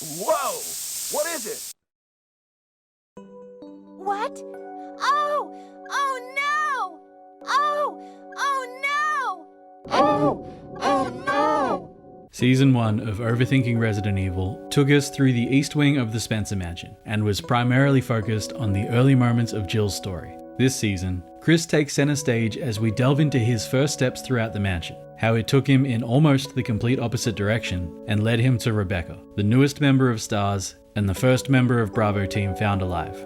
Whoa! What is it? What? Oh! Oh no! Oh! Oh no! Oh! Oh no! Season 1 of Overthinking Resident Evil took us through the east wing of the Spencer Mansion and was primarily focused on the early moments of Jill's story. This season, Chris takes center stage as we delve into his first steps throughout the mansion, how it took him in almost the complete opposite direction and led him to Rebecca, the newest member of STARS and the first member of Bravo team found alive.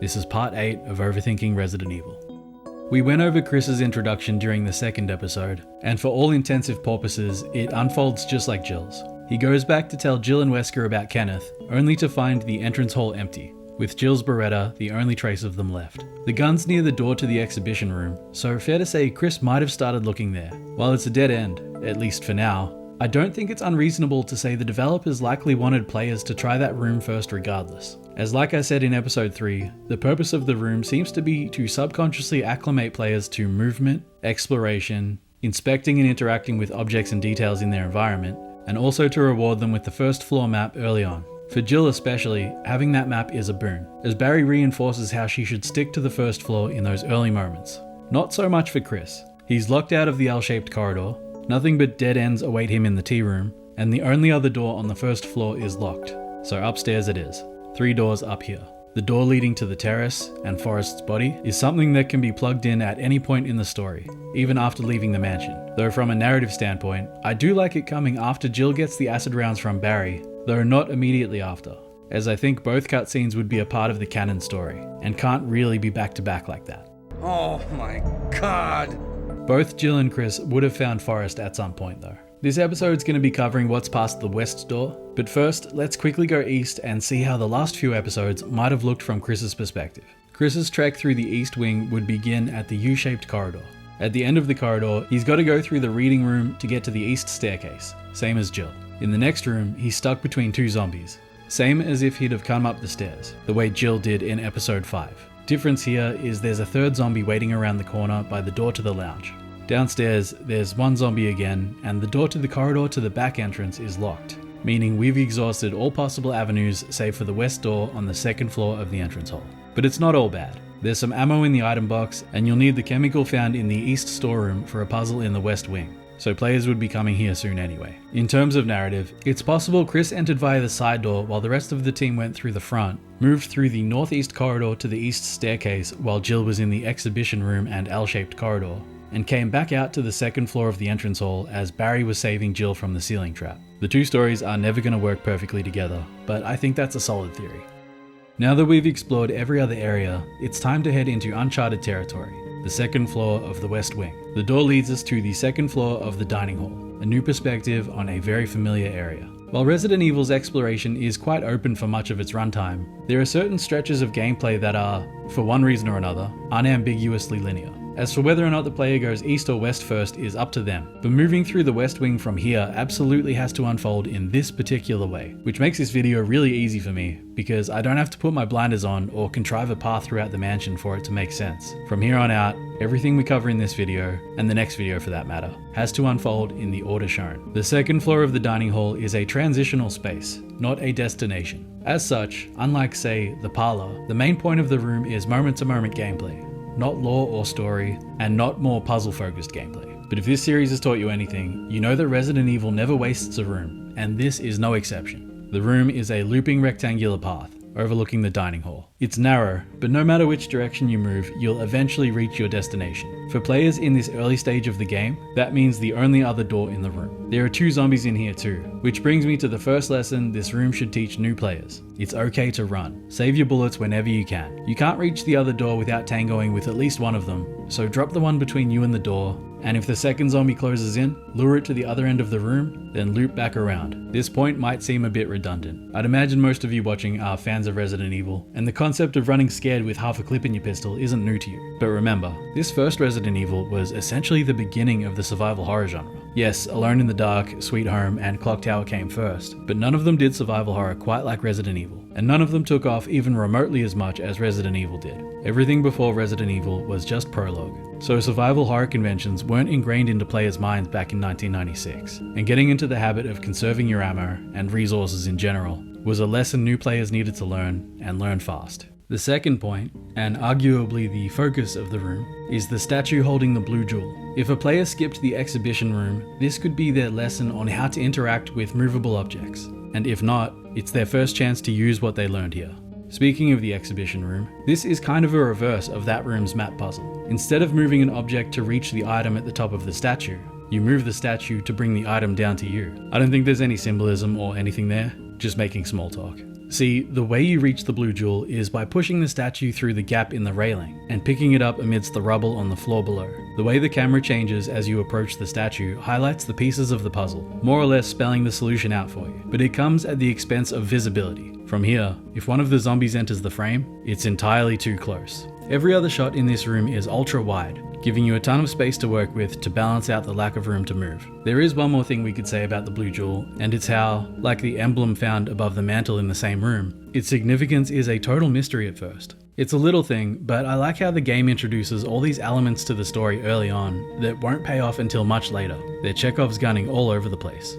This is part 8 of Overthinking Resident Evil. We went over Chris's introduction during the second episode, and for all intensive purposes, it unfolds just like Jill's. He goes back to tell Jill and Wesker about Kenneth, only to find the entrance hall empty, with Jill's Beretta the only trace of them left. The gun's near the door to the exhibition room, so fair to say Chris might have started looking there. While it's a dead end, at least for now, I don't think it's unreasonable to say the developers likely wanted players to try that room first regardless. As like I said in episode 3, the purpose of the room seems to be to subconsciously acclimate players to movement, exploration, inspecting and interacting with objects and details in their environment, and also to reward them with the first floor map early on. For Jill especially, having that map is a boon, as Barry reinforces how she should stick to the first floor in those early moments. Not so much for Chris. He's locked out of the L-shaped corridor, nothing but dead ends await him in the tea room, and the only other door on the first floor is locked. So upstairs it is. 3 doors up here. The door leading to the terrace and Forrest's body is something that can be plugged in at any point in the story, even after leaving the mansion. Though from a narrative standpoint, I do like it coming after Jill gets the acid rounds from Barry, though not immediately after, as I think both cutscenes would be a part of the canon story, and can't really be back to back like that. Oh my god! Both Jill and Chris would have found Forrest at some point though. This episode's going to be covering what's past the west door, but first, let's quickly go east and see how the last few episodes might have looked from Chris's perspective. Chris's trek through the east wing would begin at the U-shaped corridor. At the end of the corridor, he's got to go through the reading room to get to the east staircase, same as Jill. In the next room, he's stuck between 2 zombies, same as if he'd have come up the stairs, the way Jill did in episode 5. Difference here is there's a 3rd zombie waiting around the corner by the door to the lounge. Downstairs, there's 1 zombie again, and the door to the corridor to the back entrance is locked, meaning we've exhausted all possible avenues save for the west door on the 2nd floor of the entrance hall. But it's not all bad. There's some ammo in the item box, and you'll need the chemical found in the east storeroom for a puzzle in the west wing, so players would be coming here soon anyway. In terms of narrative, it's possible Chris entered via the side door while the rest of the team went through the front, moved through the northeast corridor to the east staircase while Jill was in the exhibition room and L-shaped corridor, and came back out to the 2nd floor of the entrance hall as Barry was saving Jill from the ceiling trap. The 2 stories are never going to work perfectly together, but I think that's a solid theory. Now that we've explored every other area, it's time to head into uncharted territory, the 2nd floor of the west wing. The door leads us to the 2nd floor of the dining hall, a new perspective on a very familiar area. While Resident Evil's exploration is quite open for much of its runtime, there are certain stretches of gameplay that are, for one reason or another, unambiguously linear. As for whether or not the player goes east or west first is up to them, but moving through the west wing from here absolutely has to unfold in this particular way, which makes this video really easy for me, because I don't have to put my blinders on or contrive a path throughout the mansion for it to make sense. From here on out, everything we cover in this video, and the next video for that matter, has to unfold in the order shown. The 2nd floor of the dining hall is a transitional space, not a destination. As such, unlike say, the parlor, the main point of the room is moment-to-moment gameplay, not lore or story, and not more puzzle-focused gameplay. But if this series has taught you anything, you know that Resident Evil never wastes a room, and this is no exception. The room is a looping rectangular path, overlooking the dining hall. It's narrow, but no matter which direction you move, you'll eventually reach your destination. For players in this early stage of the game, that means the only other door in the room. There are 2 zombies in here too, which brings me to the first lesson this room should teach new players. It's okay to run. Save your bullets whenever you can. You can't reach the other door without tangoing with at least one of them, so drop the one between you and the door, and if the 2nd zombie closes in, lure it to the other end of the room, then loop back around. This point might seem a bit redundant. I'd imagine most of you watching are fans of Resident Evil, and the concept of running scared with half a clip in your pistol isn't new to you. But remember, this first Resident Evil was essentially the beginning of the survival horror genre. Yes, Alone in the Dark, Sweet Home, and Clock Tower came first, but none of them did survival horror quite like Resident Evil, and none of them took off even remotely as much as Resident Evil did. Everything before Resident Evil was just prologue. So survival horror conventions weren't ingrained into players' minds back in 1996, and getting into the habit of conserving your ammo, and resources in general, was a lesson new players needed to learn, and learn fast. The second point, and arguably the focus of the room, is the statue holding the blue jewel. If a player skipped the exhibition room, this could be their lesson on how to interact with movable objects, and if not, it's their first chance to use what they learned here. Speaking of the exhibition room, this is kind of a reverse of that room's map puzzle. Instead of moving an object to reach the item at the top of the statue, you move the statue to bring the item down to you. I don't think there's any symbolism or anything there, just making small talk. See, the way you reach the blue jewel is by pushing the statue through the gap in the railing and picking it up amidst the rubble on the floor below. The way the camera changes as you approach the statue highlights the pieces of the puzzle, more or less spelling the solution out for you, but it comes at the expense of visibility. From here, if one of the zombies enters the frame, it's entirely too close. Every other shot in this room is ultra wide, giving you a ton of space to work with to balance out the lack of room to move. There is one more thing we could say about the blue jewel, and it's how, like the emblem found above the mantle in the same room, its significance is a total mystery at first. It's a little thing, but I like how the game introduces all these elements to the story early on that won't pay off until much later. They're Chekhov's gunning all over the place.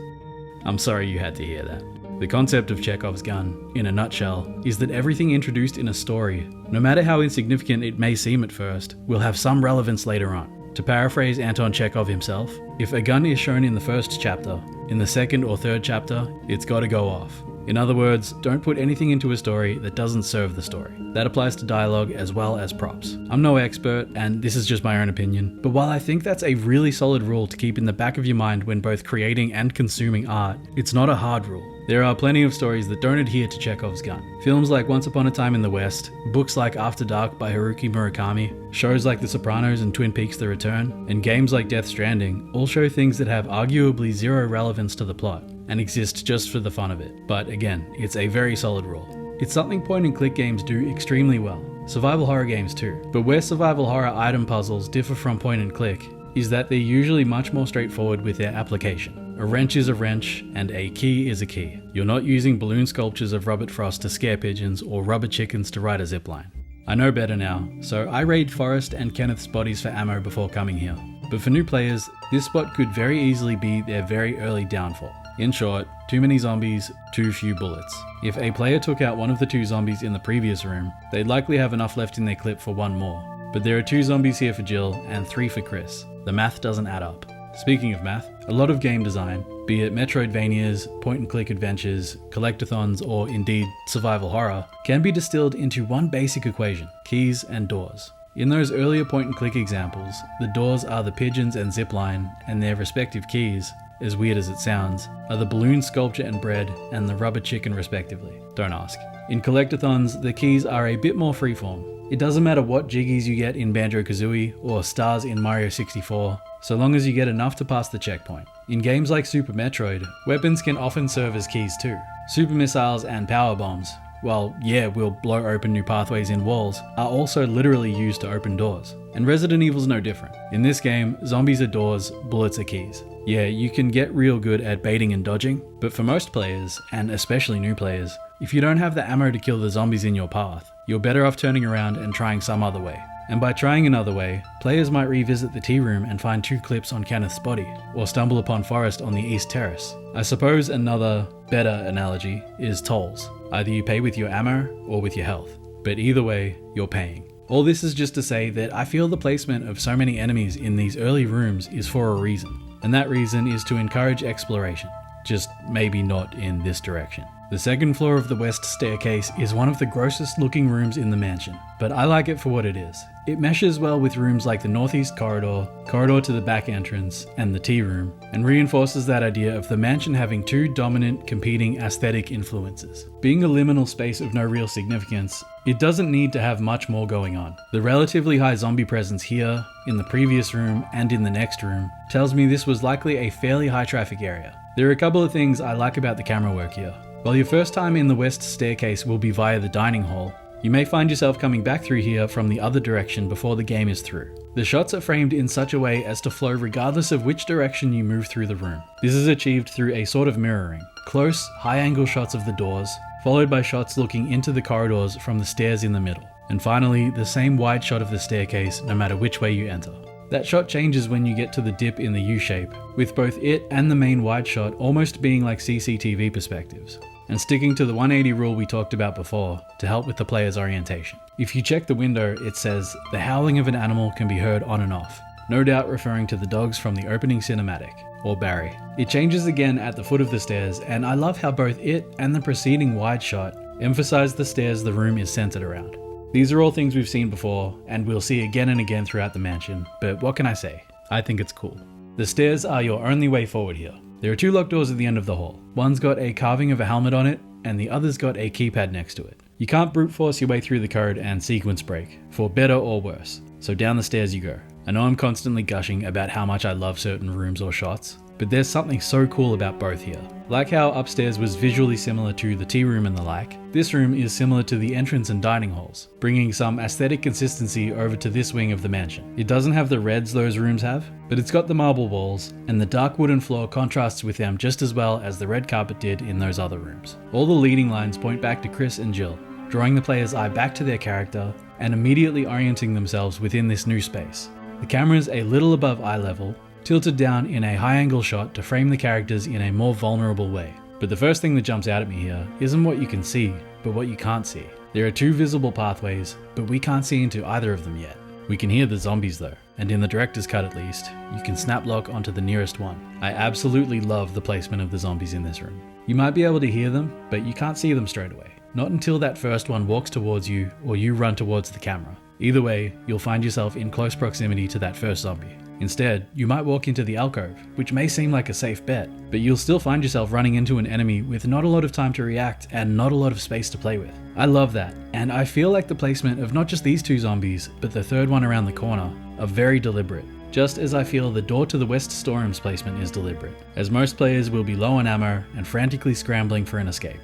I'm sorry you had to hear that. The concept of Chekhov's gun, in a nutshell, is that everything introduced in a story, no matter how insignificant it may seem at first, will have some relevance later on. To paraphrase Anton Chekhov himself, if a gun is shown in the first chapter, in the second or third chapter, it's gotta go off. In other words, don't put anything into a story that doesn't serve the story. That applies to dialogue as well as props. I'm no expert, and this is just my own opinion, but while I think that's a really solid rule to keep in the back of your mind when both creating and consuming art, it's not a hard rule. There are plenty of stories that don't adhere to Chekhov's gun. Films like Once Upon a Time in the West, books like After Dark by Haruki Murakami, shows like The Sopranos and Twin Peaks: The Return, and games like Death Stranding all show things that have arguably zero relevance to the plot and exist just for the fun of it. But again, it's a very solid rule. It's something point and click games do extremely well. Survival horror games too. But where survival horror item puzzles differ from point and click is that they're usually much more straightforward with their application. A wrench is a wrench, and a key is a key. You're not using balloon sculptures of Robert Frost to scare pigeons or rubber chickens to ride a zipline. I know better now, so I raid Forrest and Kenneth's bodies for ammo before coming here. But for new players, this spot could very easily be their very early downfall. In short, too many zombies, too few bullets. If a player took out one of the two zombies in the previous room, they'd likely have enough left in their clip for one more. But there are 2 zombies here for Jill and 3 for Chris. The math doesn't add up. Speaking of math, a lot of game design, be it Metroidvanias, point-and-click adventures, collectathons, or indeed survival horror, can be distilled into one basic equation: keys and doors. In those earlier point-and-click examples, the doors are the pigeons and zipline, and their respective keys, as weird as it sounds, are the balloon sculpture and bread and the rubber chicken respectively. Don't ask. In collectathons, the keys are a bit more freeform. It doesn't matter what jiggies you get in Banjo-Kazooie or stars in Mario 64, so long as you get enough to pass the checkpoint. In games like Super Metroid, weapons can often serve as keys too. Super missiles and power bombs, well, yeah, will blow open new pathways in walls, are also literally used to open doors. And Resident Evil's no different. In this game, zombies are doors, bullets are keys. Yeah, you can get real good at baiting and dodging, but for most players, and especially new players, if you don't have the ammo to kill the zombies in your path, you're better off turning around and trying some other way. And by trying another way, players might revisit the tea room and find 2 clips on Kenneth's body, or stumble upon Forrest on the East Terrace. I suppose another, better analogy is tolls. Either you pay with your ammo or with your health, but either way, you're paying. All this is just to say that I feel the placement of so many enemies in these early rooms is for a reason, and that reason is to encourage exploration, just maybe not in this direction. The second floor of the west staircase is one of the grossest looking rooms in the mansion, but I like it for what it is. It meshes well with rooms like the northeast corridor, corridor to the back entrance, and the tea room, and reinforces that idea of the mansion having 2 dominant, competing aesthetic influences. Being a liminal space of no real significance, it doesn't need to have much more going on. The relatively high zombie presence here, in the previous room, and in the next room, tells me this was likely a fairly high traffic area. There are a couple of things I like about the camera work here. While your first time in the west staircase will be via the dining hall, you may find yourself coming back through here from the other direction before the game is through. The shots are framed in such a way as to flow regardless of which direction you move through the room. This is achieved through a sort of mirroring. Close, high-angle shots of the doors, followed by shots looking into the corridors from the stairs in the middle. And finally, the same wide shot of the staircase no matter which way you enter. That shot changes when you get to the dip in the U-shape, with both it and the main wide shot almost being like CCTV perspectives. and sticking to the 180 rule we talked about before to help with the player's orientation. If you check the window, it says, "The howling of an animal can be heard on and off," no doubt referring to the dogs from the opening cinematic, or Barry. It changes again at the foot of the stairs, and I love how both it and the preceding wide shot emphasize the stairs the room is centered around. These are all things we've seen before, and we'll see again and again throughout the mansion, but what can I say? I think it's cool. The stairs are your only way forward here. There are 2 locked doors at the end of the hall. One's got a carving of a helmet on it, and the other's got a keypad next to it. You can't brute force your way through the code and sequence break, for better or worse, so down the stairs you go. I know I'm constantly gushing about how much I love certain rooms or shots, but there's something so cool about both here. Like how upstairs was visually similar to the tea room and the like, this room is similar to the entrance and dining halls, bringing some aesthetic consistency over to this wing of the mansion. It doesn't have the reds those rooms have, but it's got the marble walls, and the dark wooden floor contrasts with them just as well as the red carpet did in those other rooms. All the leading lines point back to Chris and Jill, drawing the player's eye back to their character and immediately orienting themselves within this new space. The camera's a little above eye level, tilted down in a high angle shot to frame the characters in a more vulnerable way. But the first thing that jumps out at me here isn't what you can see, but what you can't see. There are 2 visible pathways, but we can't see into either of them yet. We can hear the zombies though, and in the director's cut at least, you can snap lock onto the nearest one. I absolutely love the placement of the zombies in this room. You might be able to hear them, but you can't see them straight away. Not until that first one walks towards you or you run towards the camera. Either way, you'll find yourself in close proximity to that first zombie. Instead, you might walk into the alcove, which may seem like a safe bet, but you'll still find yourself running into an enemy with not a lot of time to react and not a lot of space to play with. I love that, and I feel like the placement of not just these 2 zombies, but the third one around the corner, are very deliberate. Just as I feel the door to the west storeroom's placement is deliberate, as most players will be low on ammo and frantically scrambling for an escape.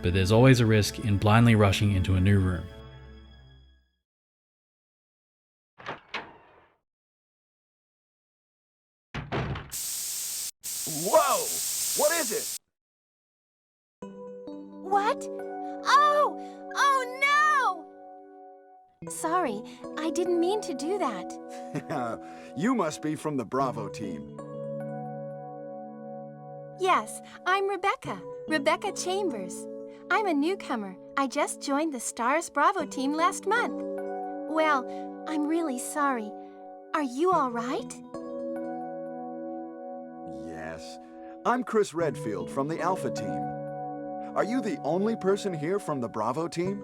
But there's always a risk in blindly rushing into a new room. Whoa! What is it? What? Oh! Oh no! Sorry, I didn't mean to do that. You must be from the Bravo team. Yes, I'm Rebecca Chambers. I'm a newcomer. I just joined the Stars Bravo team last month. Well, I'm really sorry. Are you all right? Yes. I'm Chris Redfield from the Alpha team. Are you the only person here from the Bravo team?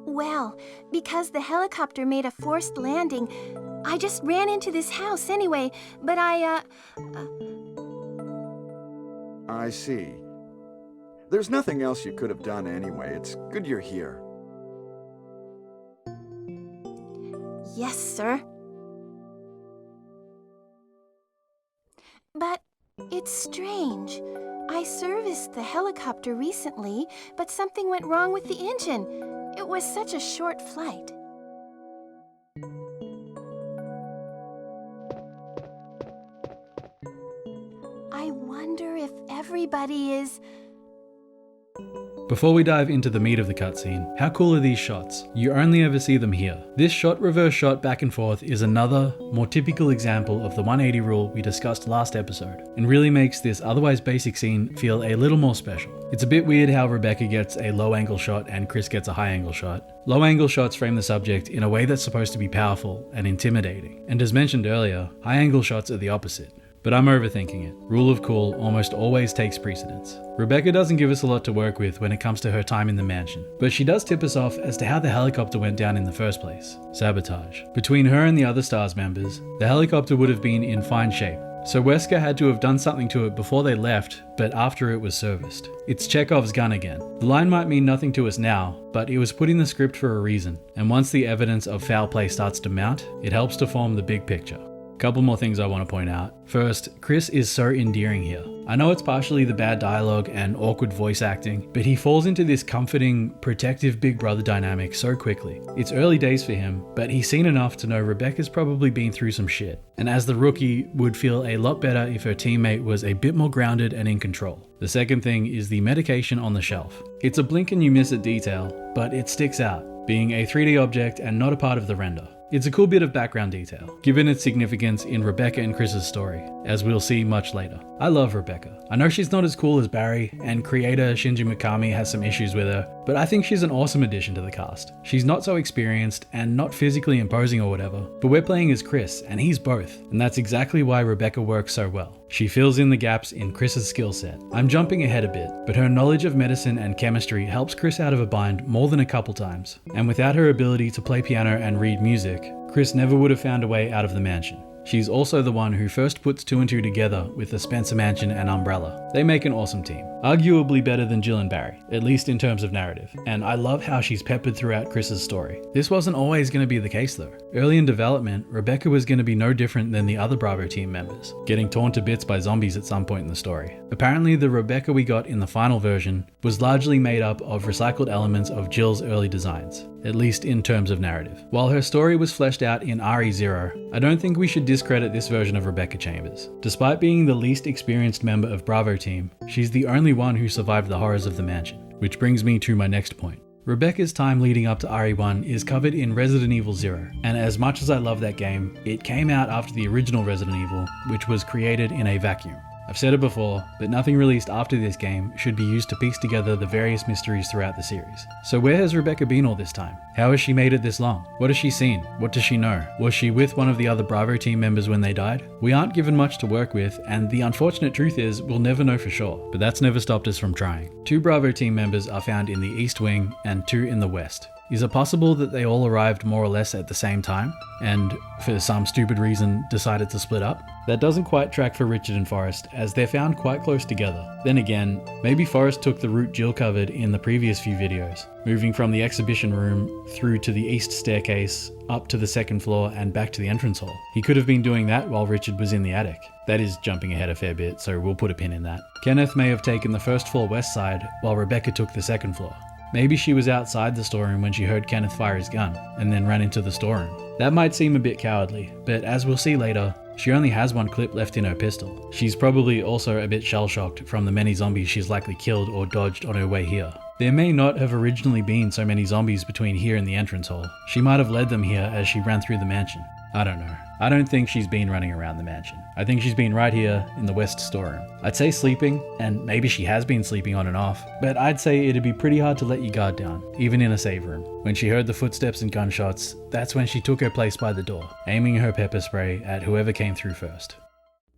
Well, because the helicopter made a forced landing, I just ran into this house anyway, but I see. There's nothing else you could have done anyway. It's good you're here. Yes, sir. But it's strange. I serviced the helicopter recently, but something went wrong with the engine. It was such a short flight. I wonder if everybody is... Before we dive into the meat of the cutscene, how cool are these shots? You only ever see them here. This shot-reverse shot back and forth is another, more typical example of the 180 rule we discussed last episode, and really makes this otherwise basic scene feel a little more special. It's a bit weird how Rebecca gets a low-angle shot and Chris gets a high-angle shot. Low-angle shots frame the subject in a way that's supposed to be powerful and intimidating, and as mentioned earlier, high-angle shots are the opposite. But I'm overthinking it. Rule of cool almost always takes precedence. Rebecca doesn't give us a lot to work with when it comes to her time in the mansion, but she does tip us off as to how the helicopter went down in the first place. Sabotage. Between her and the other STARS members, the helicopter would have been in fine shape, so Wesker had to have done something to it before they left, but after it was serviced. It's Chekhov's gun again. The line might mean nothing to us now, but it was put in the script for a reason, and once the evidence of foul play starts to mount, it helps to form the big picture. Couple more things I want to point out. First, Chris is so endearing here. I know it's partially the bad dialogue and awkward voice acting, but he falls into this comforting, protective big brother dynamic so quickly. It's early days for him, but he's seen enough to know Rebecca's probably been through some shit, and as the rookie, would feel a lot better if her teammate was a bit more grounded and in control. The second thing is the medication on the shelf. It's a blink and you miss it detail, but it sticks out, being a 3D object and not a part of the render. It's a cool bit of background detail, given its significance in Rebecca and Chris's story, as we'll see much later. I love Rebecca. I know she's not as cool as Barry, and creator Shinji Mikami has some issues with her, but I think she's an awesome addition to the cast. She's not so experienced and not physically imposing or whatever, but we're playing as Chris, and he's both, and that's exactly why Rebecca works so well. She fills in the gaps in Chris's skill set. I'm jumping ahead a bit, but her knowledge of medicine and chemistry helps Chris out of a bind more than a couple times, and without her ability to play piano and read music, Chris never would have found a way out of the mansion. She's also the one who first puts 2 and 2 together with the Spencer Mansion and Umbrella. They make an awesome team. Arguably better than Jill and Barry, at least in terms of narrative. And I love how she's peppered throughout Chris's story. This wasn't always going to be the case though. Early in development, Rebecca was going to be no different than the other Bravo team members, getting torn to bits by zombies at some point in the story. Apparently the Rebecca we got in the final version was largely made up of recycled elements of Jill's early designs, at least in terms of narrative. While her story was fleshed out in RE0, I don't think we should discredit this version of Rebecca Chambers. Despite being the least experienced member of Bravo team, she's the only one who survived the horrors of the mansion. Which brings me to my next point. Rebecca's time leading up to RE1 is covered in Resident Evil 0, and as much as I love that game, it came out after the original Resident Evil, which was created in a vacuum. I've said it before, but nothing released after this game should be used to piece together the various mysteries throughout the series. So where has Rebecca been all this time? How has she made it this long? What has she seen? What does she know? Was she with one of the other Bravo team members when they died? We aren't given much to work with, and the unfortunate truth is we'll never know for sure, but that's never stopped us from trying. 2 Bravo team members are found in the East Wing and 2 in the West. Is it possible that they all arrived more or less at the same time, and for some stupid reason decided to split up? That doesn't quite track for Richard and Forrest, as they're found quite close together. Then again, maybe Forrest took the route Jill covered in the previous few videos, moving from the exhibition room through to the east staircase, up to the 2nd floor and back to the entrance hall. He could have been doing that while Richard was in the attic. That is jumping ahead a fair bit, so we'll put a pin in that. Kenneth may have taken the 1st floor west side, while Rebecca took the 2nd floor. Maybe she was outside the storeroom when she heard Kenneth fire his gun, and then ran into the storeroom. That might seem a bit cowardly, but as we'll see later, she only has 1 clip left in her pistol. She's probably also a bit shell-shocked from the many zombies she's likely killed or dodged on her way here. There may not have originally been so many zombies between here and the entrance hall. She might have led them here as she ran through the mansion. I don't know. I don't think she's been running around the mansion. I think she's been right here in the west storeroom. I'd say sleeping, and maybe she has been sleeping on and off, but I'd say it'd be pretty hard to let your guard down, even in a save room. When she heard the footsteps and gunshots, that's when she took her place by the door, aiming her pepper spray at whoever came through first.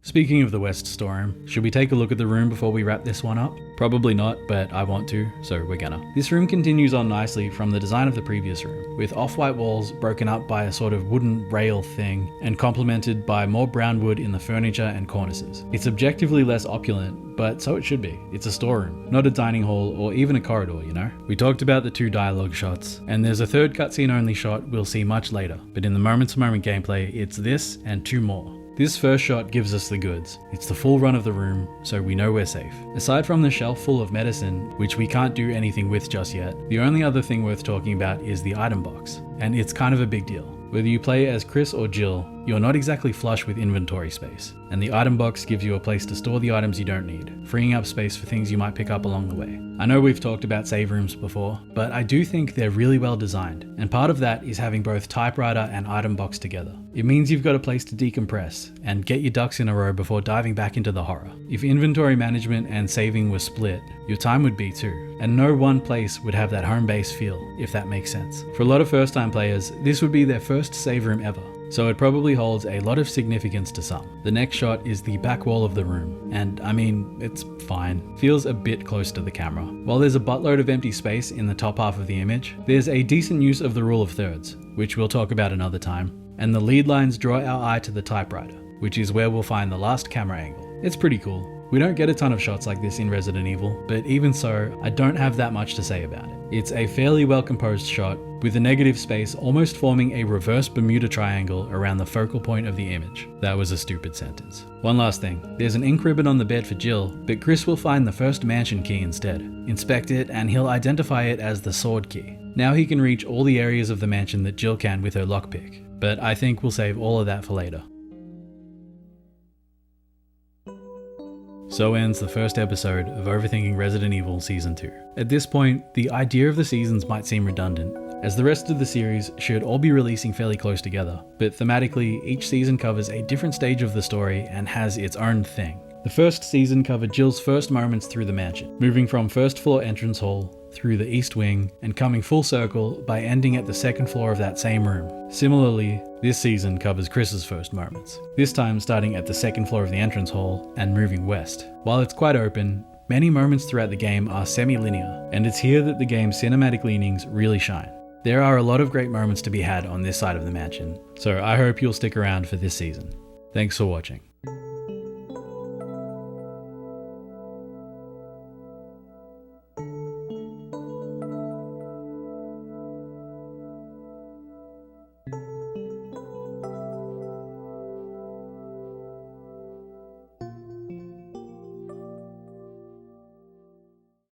Speaking of the west storeroom, should we take a look at the room before we wrap this one up? Probably not, but I want to, so we're gonna. This room continues on nicely from the design of the previous room, with off-white walls broken up by a sort of wooden rail thing, and complemented by more brown wood in the furniture and cornices. It's objectively less opulent, but so it should be. It's a storeroom, not a dining hall or even a corridor, you know? We talked about the 2 dialogue shots, and there's a 3rd cutscene only shot we'll see much later, but in the moment-to-moment gameplay, it's this and 2 more. This first shot gives us the goods. It's the full run of the room, so we know we're safe. Aside from the shelf full of medicine, which we can't do anything with just yet, the only other thing worth talking about is the item box, and it's kind of a big deal. Whether you play as Chris or Jill, you're not exactly flush with inventory space, and the item box gives you a place to store the items you don't need, freeing up space for things you might pick up along the way. I know we've talked about save rooms before, but I do think they're really well designed, and part of that is having both typewriter and item box together. It means you've got a place to decompress and get your ducks in a row before diving back into the horror. If inventory management and saving were split, your time would be too, and no one place would have that home base feel, if that makes sense. For a lot of first time players, this would be their first save room ever, so it probably holds a lot of significance to some. The next shot is the back wall of the room, and I mean, it's fine. Feels a bit close to the camera. While there's a buttload of empty space in the top half of the image, there's a decent use of the rule of thirds, which we'll talk about another time, and the lead lines draw our eye to the typewriter, which is where we'll find the last camera angle. It's pretty cool. We don't get a ton of shots like this in Resident Evil, but even so, I don't have that much to say about it. It's a fairly well composed shot, with the negative space almost forming a reverse Bermuda Triangle around the focal point of the image. That was a stupid sentence. One last thing, there's an ink ribbon on the bed for Jill, but Chris will find the first mansion key instead. Inspect it, and he'll identify it as the sword key. Now he can reach all the areas of the mansion that Jill can with her lockpick, but I think we'll save all of that for later. So ends the first episode of Overthinking Resident Evil Season 2. At this point, the idea of the seasons might seem redundant, as the rest of the series should all be releasing fairly close together, but thematically, each season covers a different stage of the story and has its own thing. The first season covered Jill's first moments through the mansion, moving from first floor entrance hall, through the east wing, and coming full circle by ending at the second floor of that same room. Similarly, this season covers Chris's first moments, this time starting at the second floor of the entrance hall and moving west. While it's quite open, many moments throughout the game are semi-linear, and it's here that the game's cinematic leanings really shine. There are a lot of great moments to be had on this side of the mansion, so I hope you'll stick around for this season. Thanks for watching.